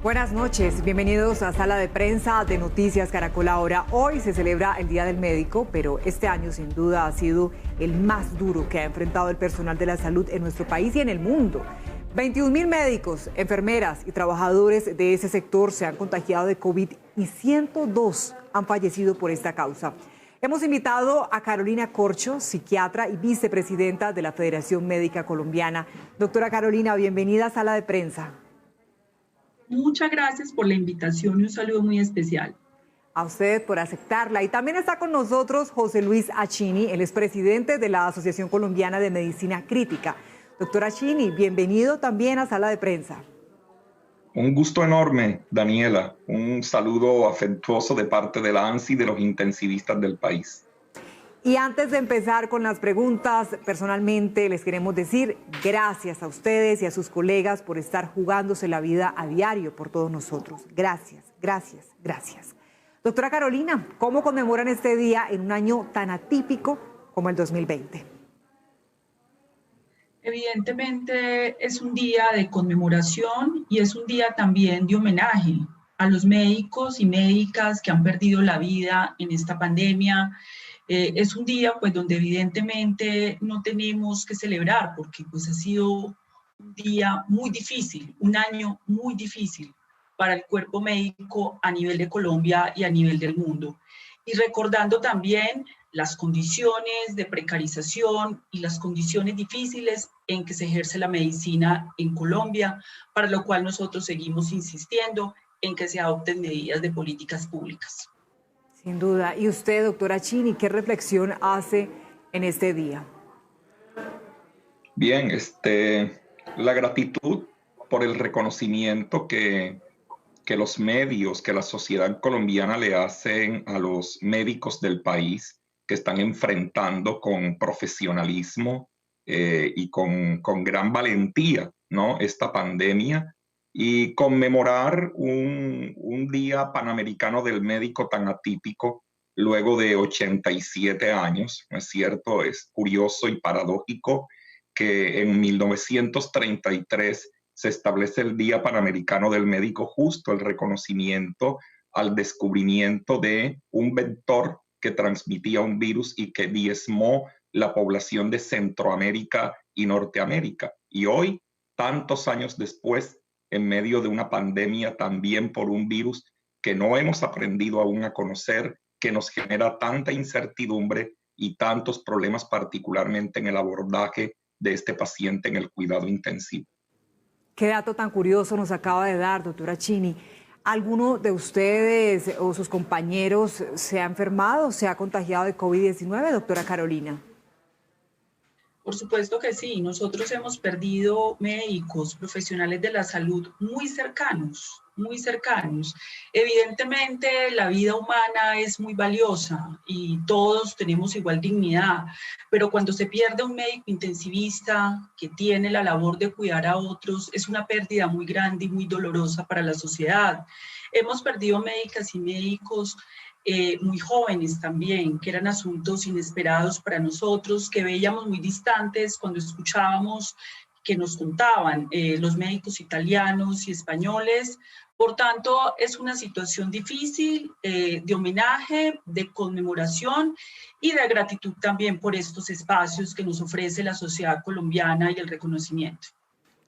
Buenas noches, bienvenidos a Sala de Prensa de Noticias Caracol Ahora. Hoy se celebra el Día del Médico, pero este año sin duda ha sido el más duro que ha enfrentado el personal de la salud en nuestro país y en el mundo. 21.000 médicos, enfermeras y trabajadores de ese sector se han contagiado de COVID y 102 han fallecido por esta causa. Hemos invitado a Carolina Corcho, psiquiatra y vicepresidenta de la Federación Médica Colombiana. Doctora Carolina, bienvenida a Sala de Prensa. Muchas gracias por la invitación y un saludo muy especial. A usted por aceptarla. Y también está con nosotros José Luis Achini, él es presidente de la Asociación Colombiana de Medicina Crítica. Doctor Achini, bienvenido también a Sala de Prensa. Un gusto enorme, Daniela. Un saludo afectuoso de parte de la ANSI y de los intensivistas del país. Y antes de empezar con las preguntas, personalmente les queremos decir gracias a ustedes y a sus colegas por estar jugándose la vida a diario por todos nosotros. Gracias, gracias, gracias. Doctora Carolina, ¿cómo conmemoran este día en un año tan atípico como el 2020? Evidentemente es un día de conmemoración y es un día también de homenaje a los médicos y médicas que han perdido la vida en esta pandemia. Es un día pues donde evidentemente no tenemos que celebrar porque pues ha sido un día muy difícil, un año muy difícil para el cuerpo médico a nivel de Colombia y a nivel del mundo. Y recordando también las condiciones de precarización y las condiciones difíciles en que se ejerce la medicina en Colombia, para lo cual nosotros seguimos insistiendo en que se adopten medidas de políticas públicas. Sin duda. ¿Y usted, doctora Achini, qué reflexión hace en este día? Bien, la gratitud por el reconocimiento que los medios, que la sociedad colombiana le hacen a los médicos del país que están enfrentando con profesionalismo y con gran valentía, ¿no?, esta pandemia, y conmemorar un Día Panamericano del Médico tan atípico luego de 87 años, ¿no es cierto? Es curioso y paradójico que en 1933 se establece el Día Panamericano del Médico, justo el reconocimiento al descubrimiento de un vector que transmitía un virus y que diezmó la población de Centroamérica y Norteamérica. Y hoy, tantos años después, en medio de una pandemia también por un virus que no hemos aprendido aún a conocer, que nos genera tanta incertidumbre y tantos problemas, particularmente en el abordaje de este paciente en el cuidado intensivo. Qué dato tan curioso nos acaba de dar, doctora Achini. ¿Alguno de ustedes o sus compañeros se ha enfermado, se ha contagiado de COVID-19, doctora Carolina? Por supuesto que sí, nosotros hemos perdido médicos, profesionales de la salud muy cercanos, muy cercanos. Evidentemente la vida humana es muy valiosa y todos tenemos igual dignidad, pero cuando se pierde un médico intensivista que tiene la labor de cuidar a otros, es una pérdida muy grande y muy dolorosa para la sociedad. Hemos perdido médicas y médicos muy jóvenes también, que eran asuntos inesperados para nosotros, que veíamos muy distantes cuando escuchábamos que nos contaban los médicos italianos y españoles. Por tanto, es una situación difícil de homenaje, de conmemoración y de gratitud también por estos espacios que nos ofrece la sociedad colombiana y el reconocimiento.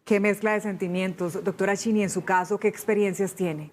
Qué mezcla de sentimientos. Doctora Achini, en su caso, ¿qué experiencias tiene?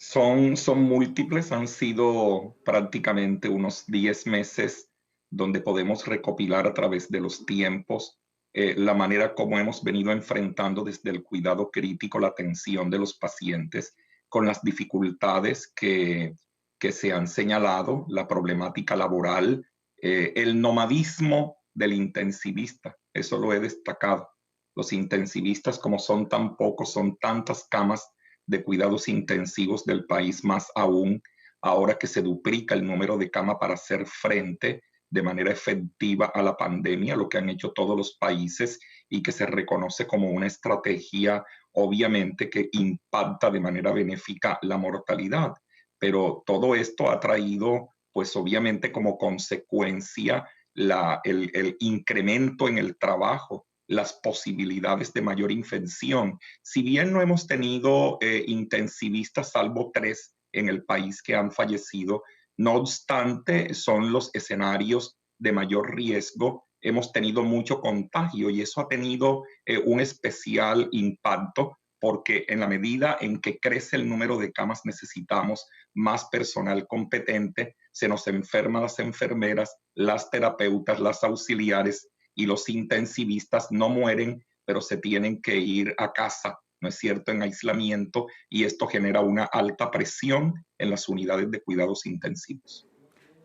Son múltiples, han sido prácticamente unos 10 meses donde podemos recopilar a través de los tiempos la manera como hemos venido enfrentando desde el cuidado crítico la atención de los pacientes con las dificultades que se han señalado, la problemática laboral, el nomadismo del intensivista, eso lo he destacado. Los intensivistas, como son tan pocos, son tantas camas de cuidados intensivos del país, más aún ahora que se duplica el número de camas para hacer frente de manera efectiva a la pandemia, lo que han hecho todos los países y que se reconoce como una estrategia, obviamente, que impacta de manera benéfica la mortalidad. Pero todo esto ha traído, pues obviamente como consecuencia, el incremento en el trabajo las posibilidades de mayor infección. Si bien no hemos tenido intensivistas, salvo 3 en el país que han fallecido, no obstante, son los escenarios de mayor riesgo. Hemos tenido mucho contagio y eso ha tenido un especial impacto porque en la medida en que crece el número de camas necesitamos más personal competente, se nos enferman las enfermeras, las terapeutas, las auxiliares y los intensivistas no mueren, pero se tienen que ir a casa, ¿no es cierto?, en aislamiento, y esto genera una alta presión en las unidades de cuidados intensivos.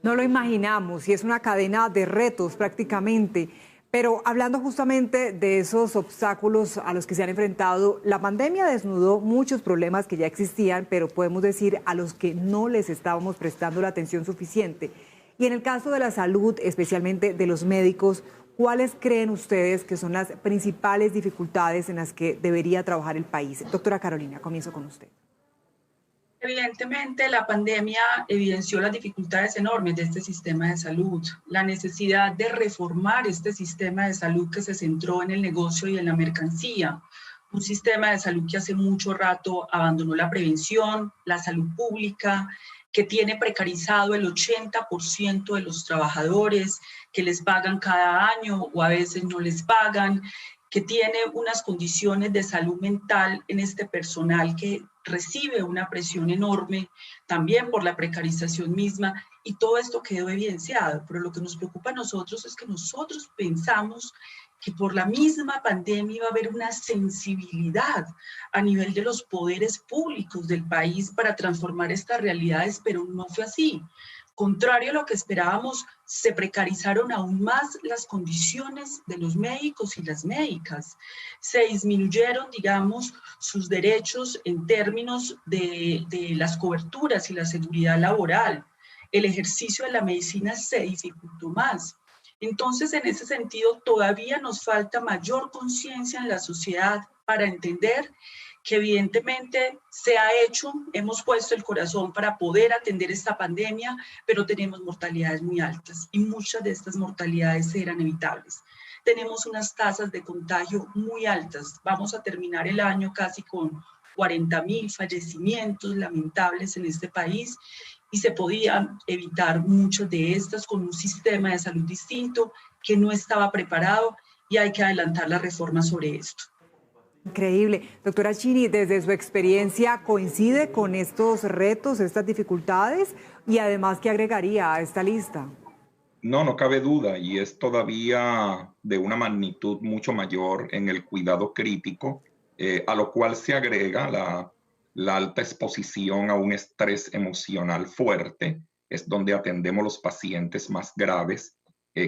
No lo imaginamos y es una cadena de retos prácticamente. Pero hablando justamente de esos obstáculos a los que se han enfrentado, la pandemia desnudó muchos problemas que ya existían, pero podemos decir a los que no les estábamos prestando la atención suficiente. Y en el caso de la salud, especialmente de los médicos, ¿cuáles creen ustedes que son las principales dificultades en las que debería trabajar el país? Doctora Carolina, comienzo con usted. Evidentemente, la pandemia evidenció las dificultades enormes de este sistema de salud, la necesidad de reformar este sistema de salud que se centró en el negocio y en la mercancía, un sistema de salud que hace mucho rato abandonó la prevención, la salud pública, que tiene precarizado el 80% de los trabajadores, que les pagan cada año o a veces no les pagan, que tiene unas condiciones de salud mental en este personal que recibe una presión enorme también por la precarización misma, y todo esto quedó evidenciado. Pero lo que nos preocupa a nosotros es que nosotros pensamos que por la misma pandemia iba a haber una sensibilidad a nivel de los poderes públicos del país para transformar estas realidades, pero no fue así. Contrario a lo que esperábamos, se precarizaron aún más las condiciones de los médicos y las médicas. Se disminuyeron, digamos, sus derechos en términos de las coberturas y la seguridad laboral. El ejercicio de la medicina se dificultó más. Entonces, en ese sentido, todavía nos falta mayor conciencia en la sociedad para entender que evidentemente se ha hecho, hemos puesto el corazón para poder atender esta pandemia, pero tenemos mortalidades muy altas y muchas de estas mortalidades eran evitables. Tenemos unas tasas de contagio muy altas. Vamos a terminar el año casi con 40.000 fallecimientos lamentables en este país y se podían evitar muchas de estas con un sistema de salud distinto que no estaba preparado y hay que adelantar la reforma sobre esto. Increíble. Doctora Chini, desde su experiencia, ¿coincide con estos retos, estas dificultades? Y además, ¿qué agregaría a esta lista? No, no cabe duda, y es todavía de una magnitud mucho mayor en el cuidado crítico, a lo cual se agrega la alta exposición a un estrés emocional fuerte, es donde atendemos los pacientes más graves,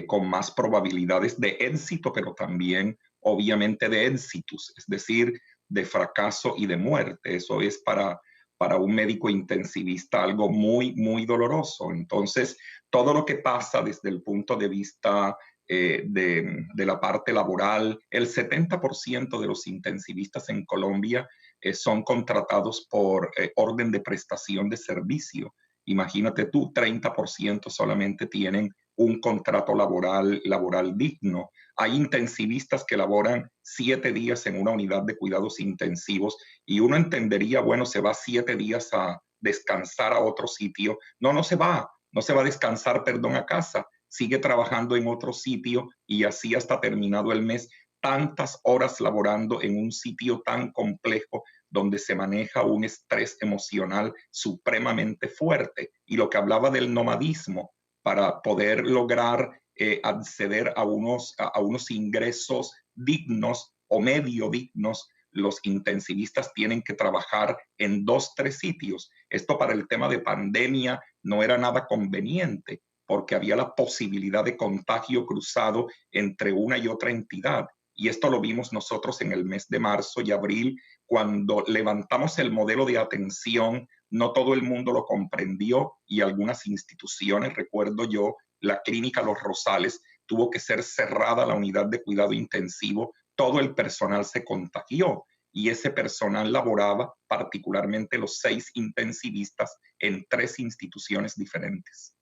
con más probabilidades de éxito, pero también obviamente de éxitos, es decir, de fracaso y de muerte. Eso es para un médico intensivista algo muy, muy doloroso. Entonces, todo lo que pasa desde el punto de vista de la parte laboral, el 70% de los intensivistas en Colombia son contratados por orden de prestación de servicio. Imagínate tú, 30% solamente tienen un contrato laboral digno. Hay intensivistas que laboran 7 días en una unidad de cuidados intensivos y uno entendería, bueno, se va 7 días a descansar a otro sitio. No, no se va a descansar, perdón, a casa. Sigue trabajando en otro sitio y así hasta terminado el mes, tantas horas laborando en un sitio tan complejo donde se maneja un estrés emocional supremamente fuerte. Y lo que hablaba del nomadismo, para poder lograr acceder a unos ingresos dignos o medio dignos, los intensivistas tienen que trabajar en 2, 3 sitios. Esto para el tema de pandemia no era nada conveniente porque había la posibilidad de contagio cruzado entre una y otra entidad. Y esto lo vimos nosotros en el mes de marzo y abril, cuando levantamos el modelo de atención. No todo el mundo lo comprendió y algunas instituciones, recuerdo yo, la clínica Los Rosales, tuvo que ser cerrada la unidad de cuidado intensivo. Todo el personal se contagió y ese personal laboraba, particularmente los 6 intensivistas, en 3 instituciones diferentes.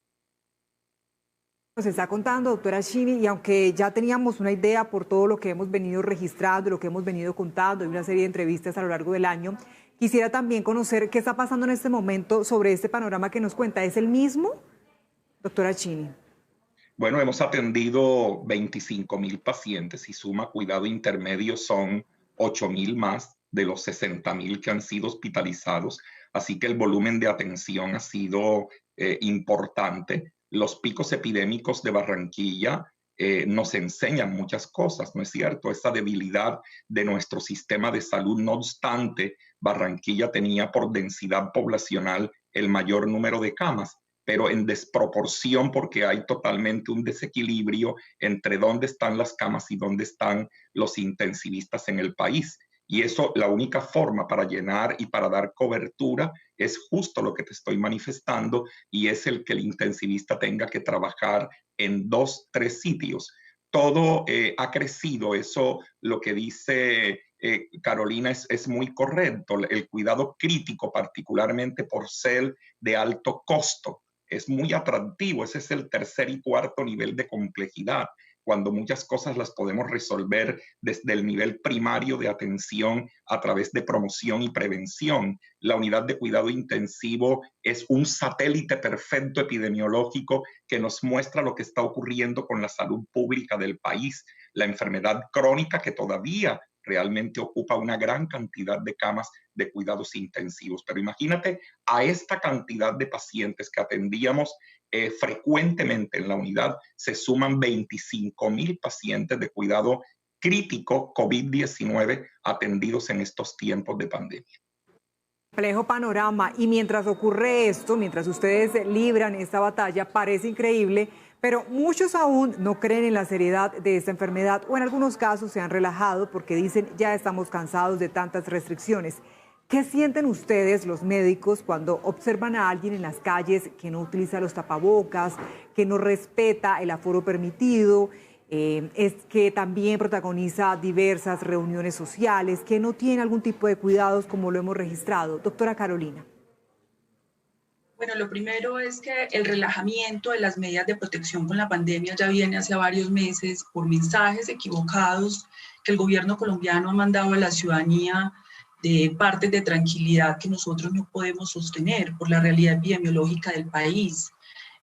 Nos está contando, doctora Chini, y aunque ya teníamos una idea por todo lo que hemos venido registrando, lo que hemos venido contando, y una serie de entrevistas a lo largo del año, quisiera también conocer qué está pasando en este momento sobre este panorama que nos cuenta. ¿Es el mismo, doctora Chini? Bueno, hemos atendido 25.000 pacientes y suma cuidado intermedio son 8.000 más de los 60.000 que han sido hospitalizados. Así que el volumen de atención ha sido importante. Los picos epidémicos de Barranquilla nos enseñan muchas cosas, ¿no es cierto? Esa debilidad de nuestro sistema de salud. No obstante, Barranquilla tenía por densidad poblacional el mayor número de camas, pero en desproporción porque hay totalmente un desequilibrio entre dónde están las camas y dónde están los intensivistas en el país. Y eso, la única forma para llenar y para dar cobertura es justo lo que te estoy manifestando, y es el que el intensivista tenga que trabajar en 2, 3 sitios. Todo ha crecido, eso lo que dice Carolina es muy correcto. El cuidado crítico, particularmente por ser de alto costo, es muy atractivo. Ese es el tercer y cuarto nivel de complejidad, cuando muchas cosas las podemos resolver desde el nivel primario de atención a través de promoción y prevención. La unidad de cuidado intensivo es un satélite perfecto epidemiológico que nos muestra lo que está ocurriendo con la salud pública del país. La enfermedad crónica, que todavía realmente ocupa una gran cantidad de camas de cuidados intensivos. Pero imagínate a esta cantidad de pacientes que atendíamos frecuentemente en la unidad, se suman 25.000 pacientes de cuidado crítico COVID-19 atendidos en estos tiempos de pandemia. Complejo panorama. Y mientras ocurre esto, mientras ustedes libran esta batalla, parece increíble, pero muchos aún no creen en la seriedad de esta enfermedad, o en algunos casos se han relajado porque dicen ya estamos cansados de tantas restricciones. ¿Qué sienten ustedes, los médicos, cuando observan a alguien en las calles que no utiliza los tapabocas, que no respeta el aforo permitido, es que también protagoniza diversas reuniones sociales, que no tiene algún tipo de cuidados como lo hemos registrado? Doctora Carolina. Bueno, lo primero es que el relajamiento de las medidas de protección con la pandemia ya viene hace varios meses por mensajes equivocados que el gobierno colombiano ha mandado a la ciudadanía, de partes de tranquilidad que nosotros no podemos sostener por la realidad epidemiológica del país.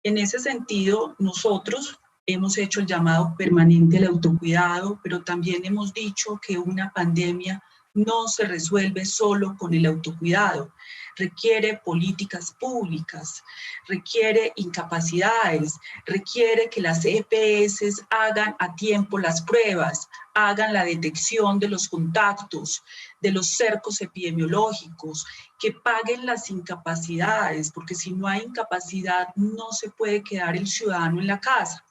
En ese sentido, nosotros hemos hecho el llamado permanente al autocuidado, pero también hemos dicho que una pandemia no se resuelve solo con el autocuidado. Requiere políticas públicas, requiere incapacidades, requiere que las EPS hagan a tiempo las pruebas, hagan la detección de los contactos, de los cercos epidemiológicos, que paguen las incapacidades, porque si no hay incapacidad no se puede quedar el ciudadano en la casa.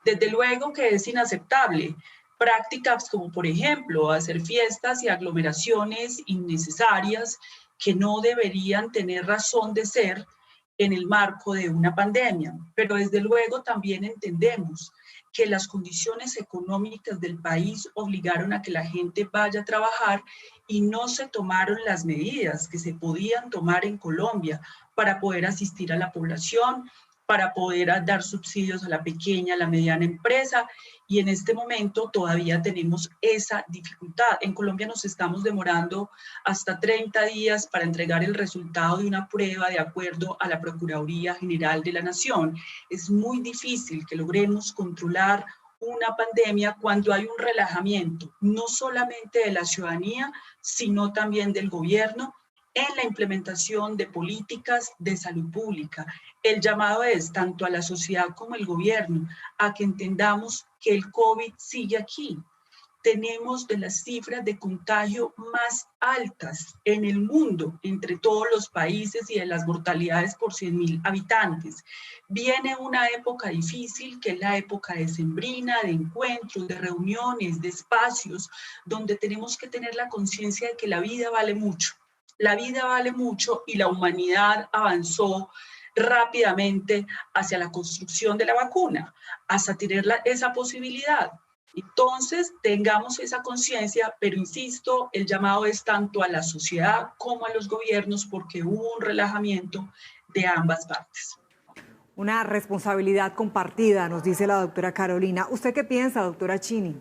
Desde luego que es inaceptable prácticas como, por ejemplo, hacer fiestas y aglomeraciones innecesarias que no deberían tener razón de ser en el marco de una pandemia. Pero desde luego también entendemos que las condiciones económicas del país obligaron a que la gente vaya a trabajar y no se tomaron las medidas que se podían tomar en Colombia para poder asistir a la población, para poder dar subsidios a la pequeña, a la mediana empresa, y en este momento todavía tenemos esa dificultad. En Colombia nos estamos demorando hasta 30 días para entregar el resultado de una prueba de acuerdo a la Procuraduría General de la Nación. Es muy difícil que logremos controlar una pandemia cuando hay un relajamiento, no solamente de la ciudadanía, sino también del gobierno, en la implementación de políticas de salud pública. El llamado es tanto a la sociedad como al gobierno a que entendamos que el COVID sigue aquí. Tenemos de las cifras de contagio más altas en el mundo, entre todos los países, y de las mortalidades por 100.000 habitantes. Viene una época difícil, que es la época decembrina, de encuentros, de reuniones, de espacios, donde tenemos que tener la conciencia de que la vida vale mucho. La vida vale mucho y la humanidad avanzó rápidamente hacia la construcción de la vacuna, hasta tener esa posibilidad. Entonces, tengamos esa conciencia, pero insisto, el llamado es tanto a la sociedad como a los gobiernos, porque hubo un relajamiento de ambas partes. Una responsabilidad compartida, nos dice la doctora Carolina. ¿Usted qué piensa, doctora Chini?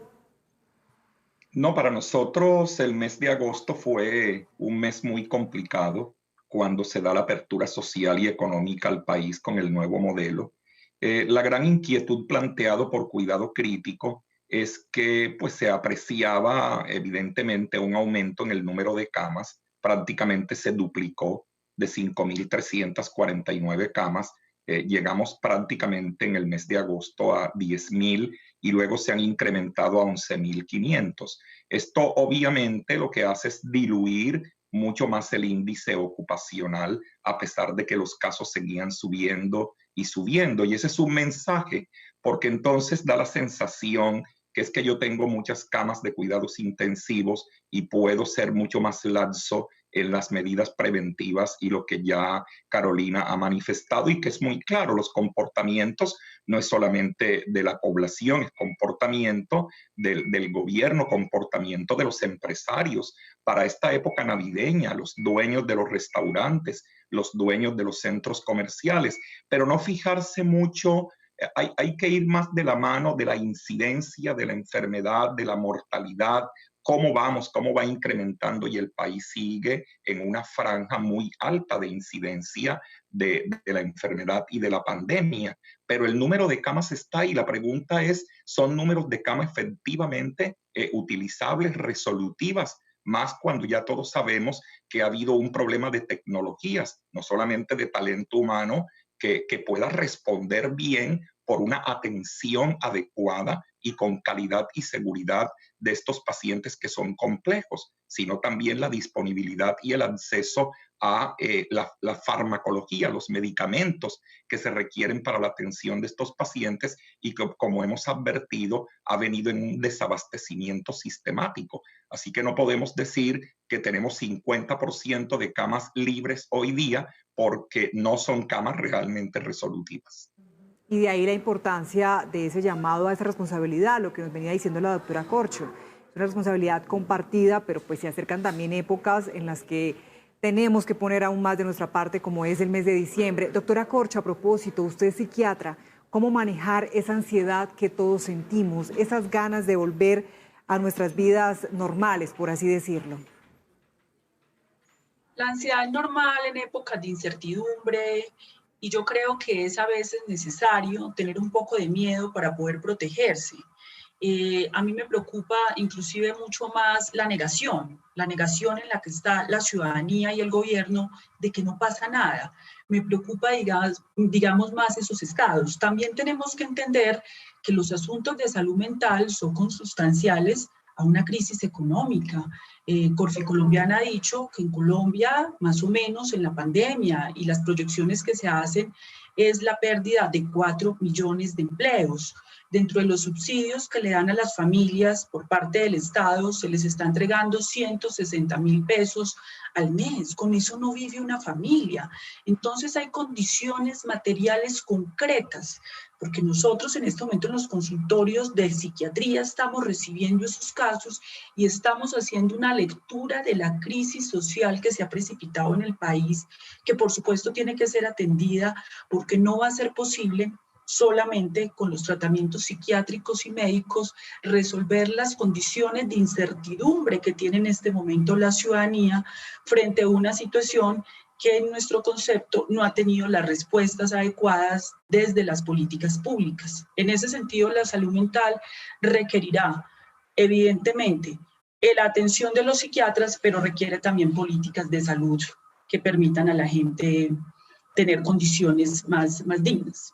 No, para nosotros el mes de agosto fue un mes muy complicado cuando se da la apertura social y económica al país con el nuevo modelo. La gran inquietud planteado por Cuidado Crítico es que pues, se apreciaba evidentemente un aumento en el número de camas, prácticamente se duplicó de 5.349 camas. Llegamos prácticamente en el mes de agosto a 10.000 y luego se han incrementado a 11.500. Esto obviamente lo que hace es diluir mucho más el índice ocupacional, a pesar de que los casos seguían subiendo y subiendo. Y ese es un mensaje, porque entonces da la sensación que es que yo tengo muchas camas de cuidados intensivos y puedo ser mucho más laxo en las medidas preventivas y lo que ya Carolina ha manifestado y que es muy claro, los comportamientos no es solamente de la población, es comportamiento del gobierno, comportamiento de los empresarios. Para esta época navideña, los dueños de los restaurantes, los dueños de los centros comerciales, pero no fijarse mucho. Hay que ir más de la mano de la incidencia de la enfermedad, de la mortalidad, cómo vamos, cómo va incrementando y el país sigue en una franja muy alta de incidencia de la enfermedad y de la pandemia. Pero el número de camas está ahí. La pregunta es, ¿son números de camas efectivamente utilizables, resolutivas? Más cuando ya todos sabemos que ha habido un problema de tecnologías, no solamente de talento humano, que pueda responder bien por una atención adecuada y con calidad y seguridad de estos pacientes que son complejos, sino también la disponibilidad y el acceso a la farmacología, los medicamentos que se requieren para la atención de estos pacientes y que, como hemos advertido, ha venido en un desabastecimiento sistemático. Así que no podemos decir que tenemos 50% de camas libres hoy día porque no son camas realmente resolutivas. Y de ahí la importancia de ese llamado a esa responsabilidad, lo que nos venía diciendo la doctora Corcho. Es una responsabilidad compartida, pero pues se acercan también épocas en las que tenemos que poner aún más de nuestra parte, como es el mes de diciembre. Doctora Corcho, a propósito, usted es psiquiatra, ¿cómo manejar esa ansiedad que todos sentimos, esas ganas de volver a nuestras vidas normales, por así decirlo? La ansiedad es normal en épocas de incertidumbre y yo creo que es a veces necesario tener un poco de miedo para poder protegerse. A mí me preocupa inclusive mucho más la negación en la que está la ciudadanía y el gobierno de que no pasa nada. Me preocupa, digamos, más esos estados. También tenemos que entender que los asuntos de salud mental son consustanciales a una crisis económica. Corfe Colombiana ha dicho que en Colombia, más o menos en la pandemia y las proyecciones que se hacen, es la pérdida de 4 millones de empleos. Dentro de los subsidios que le dan a las familias por parte del Estado, se les está entregando 160.000 pesos al mes. Con eso no vive una familia. Entonces hay condiciones materiales concretas, porque nosotros en este momento en los consultorios de psiquiatría estamos recibiendo esos casos y estamos haciendo una lectura de la crisis social que se ha precipitado en el país, que por supuesto tiene que ser atendida, porque no va a ser posible solamente con los tratamientos psiquiátricos y médicos resolver las condiciones de incertidumbre que tiene en este momento la ciudadanía frente a una situación que en nuestro concepto no ha tenido las respuestas adecuadas desde las políticas públicas. En ese sentido, la salud mental requerirá, evidentemente, la atención de los psiquiatras, pero requiere también políticas de salud que permitan a la gente tener condiciones más dignas.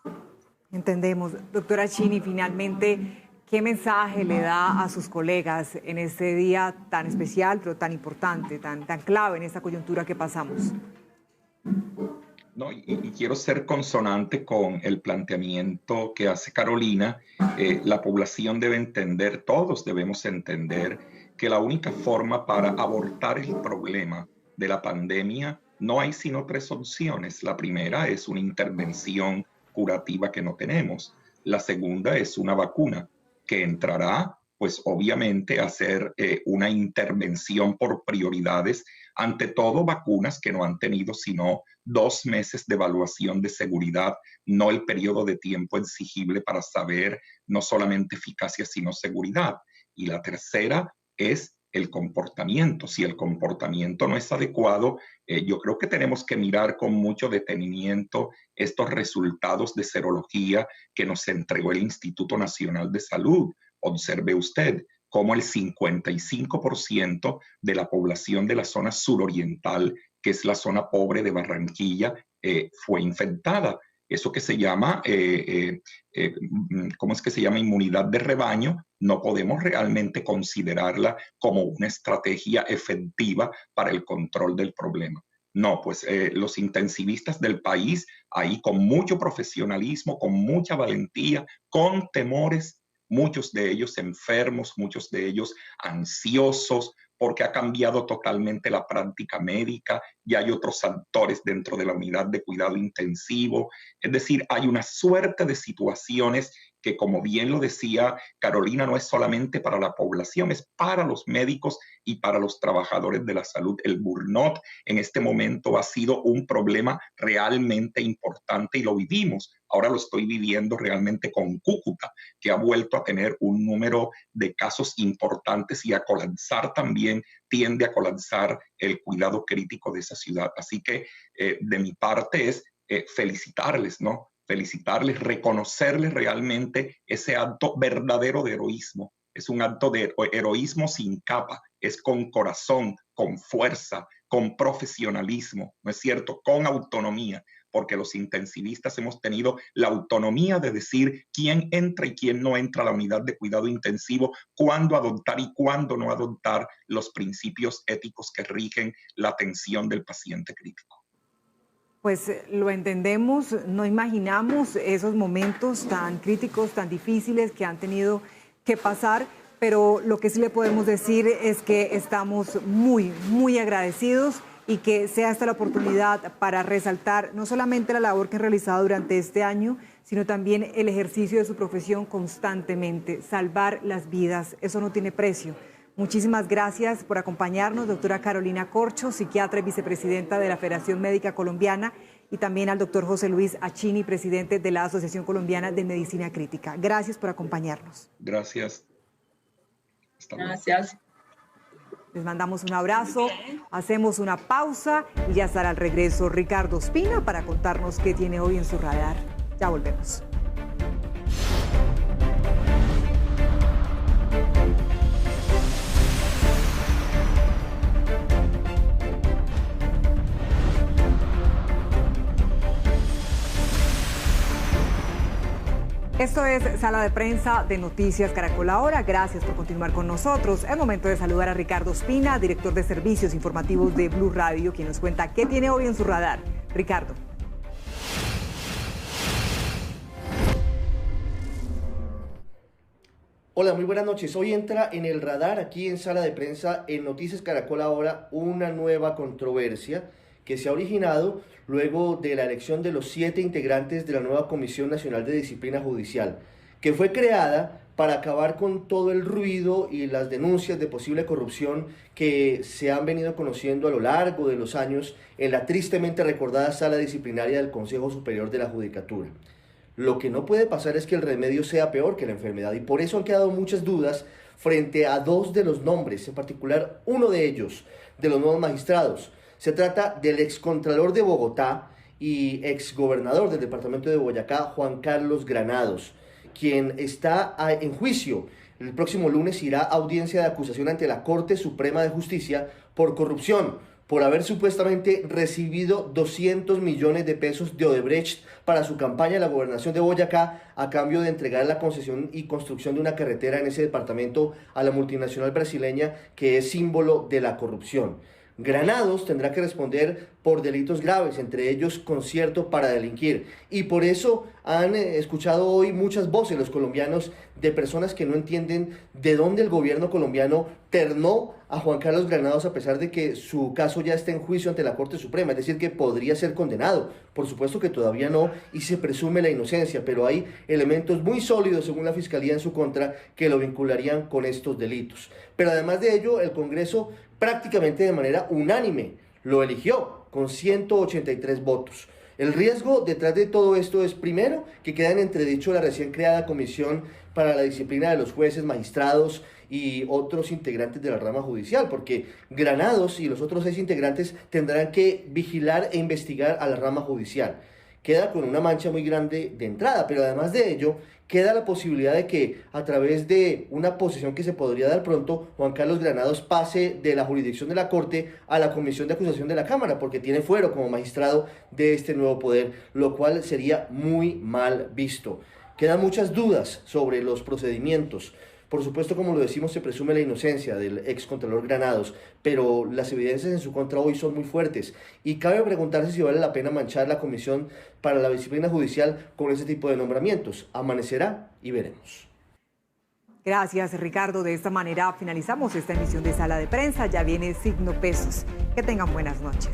Entendemos. Doctora Chini, finalmente, ¿qué mensaje le da a sus colegas en este día tan especial, pero tan importante, tan clave en esta coyuntura que pasamos? No, y quiero ser consonante con el planteamiento que hace Carolina. La población debe entender, todos debemos entender, que la única forma para abordar el problema de la pandemia no hay sino 3 opciones. La primera es una intervención curativa que no tenemos. La segunda es una vacuna que entrará, pues obviamente, a hacer una intervención por prioridades ante todo vacunas que no han tenido sino 2 meses de evaluación de seguridad, no el periodo de tiempo exigible para saber no solamente eficacia, sino seguridad. Y la tercera es el comportamiento. Si el comportamiento no es adecuado, yo creo que tenemos que mirar con mucho detenimiento estos resultados de serología que nos entregó el Instituto Nacional de Salud. Observe usted cómo el 55% de la población de la zona suroriental, que es la zona pobre de Barranquilla, fue infectada. Eso que se llama, ¿cómo es que se llama? Inmunidad de rebaño, no podemos realmente considerarla como una estrategia efectiva para el control del problema. No, pues los intensivistas del país, ahí con mucho profesionalismo, con mucha valentía, con temores, muchos de ellos enfermos, muchos de ellos ansiosos, porque ha cambiado totalmente la práctica médica y hay otros actores dentro de la unidad de cuidado intensivo. Es decir, hay una suerte de situaciones que, como bien lo decía Carolina, no es solamente para la población, es para los médicos y para los trabajadores de la salud. El burnout en este momento ha sido un problema realmente importante y lo vivimos. Ahora lo estoy viviendo realmente con Cúcuta, que ha vuelto a tener un número de casos importantes y a colapsar también, tiende a colapsar el cuidado crítico de esa ciudad. Así que de mi parte es felicitarles, ¿no? Felicitarles, reconocerles realmente ese acto verdadero de heroísmo. Es un acto de heroísmo sin capa, es con corazón, con fuerza, con profesionalismo, ¿no es cierto? Con autonomía, porque los intensivistas hemos tenido la autonomía de decir quién entra y quién no entra a la unidad de cuidado intensivo, cuándo adoptar y cuándo no adoptar los principios éticos que rigen la atención del paciente crítico. Pues lo entendemos, no imaginamos esos momentos tan críticos, tan difíciles que han tenido que pasar, pero lo que sí le podemos decir es que estamos muy, muy agradecidos y que sea esta la oportunidad para resaltar no solamente la labor que han realizado durante este año, sino también el ejercicio de su profesión constantemente, salvar las vidas, eso no tiene precio. Muchísimas gracias por acompañarnos, doctora Carolina Corcho, psiquiatra y vicepresidenta de la Federación Médica Colombiana, y también al doctor José Luis Achini, presidente de la Asociación Colombiana de Medicina Crítica. Gracias por acompañarnos. Gracias. Gracias. Les mandamos un abrazo, hacemos una pausa y ya estará al regreso Ricardo Ospina para contarnos qué tiene hoy en su radar. Ya volvemos. Esto es Sala de Prensa de Noticias Caracol Ahora. Gracias por continuar con nosotros. Es momento de saludar a Ricardo Ospina, director de Servicios Informativos de Blue Radio, quien nos cuenta qué tiene hoy en su radar. Ricardo. Hola, muy buenas noches. Hoy entra en el radar, aquí en Sala de Prensa en Noticias Caracol Ahora, una nueva controversia que se ha originado luego de la elección de los 7 integrantes de la nueva Comisión Nacional de Disciplina Judicial, que fue creada para acabar con todo el ruido y las denuncias de posible corrupción que se han venido conociendo a lo largo de los años en la tristemente recordada Sala Disciplinaria del Consejo Superior de la Judicatura. Lo que no puede pasar es que el remedio sea peor que la enfermedad, y por eso han quedado muchas dudas frente a 2 de los nombres, en particular uno de ellos, de los nuevos magistrados. Se trata del excontralor de Bogotá y exgobernador del departamento de Boyacá, Juan Carlos Granados, quien está en juicio. El próximo lunes irá a audiencia de acusación ante la Corte Suprema de Justicia por corrupción, por haber supuestamente recibido 200 millones de pesos de Odebrecht para su campaña en la gobernación de Boyacá, a cambio de entregar la concesión y construcción de una carretera en ese departamento a la multinacional brasileña que es símbolo de la corrupción. Granados tendrá que responder por delitos graves, entre ellos concierto para delinquir, y por eso han escuchado hoy muchas voces los colombianos de personas que no entienden de dónde el gobierno colombiano ternó a Juan Carlos Granados a pesar de que su caso ya está en juicio ante la Corte Suprema, es decir, que podría ser condenado. Por supuesto que todavía no, y se presume la inocencia, pero hay elementos muy sólidos según la Fiscalía en su contra que lo vincularían con estos delitos. Pero además de ello, el Congreso prácticamente de manera unánime lo eligió con 183 votos. El riesgo detrás de todo esto es, primero, que queda en entredicho la recién creada Comisión para la Disciplina de los Jueces, Magistrados y otros integrantes de la rama judicial, porque Granados y los otros 6 integrantes tendrán que vigilar e investigar a la rama judicial. Queda con una mancha muy grande de entrada, pero además de ello, queda la posibilidad de que a través de una posición que se podría dar pronto, Juan Carlos Granados pase de la jurisdicción de la Corte a la Comisión de Acusación de la Cámara, porque tiene fuero como magistrado de este nuevo poder, lo cual sería muy mal visto. Quedan muchas dudas sobre los procedimientos. Por supuesto, como lo decimos, se presume la inocencia del excontralor Granados, pero las evidencias en su contra hoy son muy fuertes y cabe preguntarse si vale la pena manchar la Comisión para la Disciplina Judicial con ese tipo de nombramientos. Amanecerá y veremos. Gracias, Ricardo. De esta manera finalizamos esta emisión de Sala de Prensa. Ya viene Signo Pesos. Que tengan buenas noches.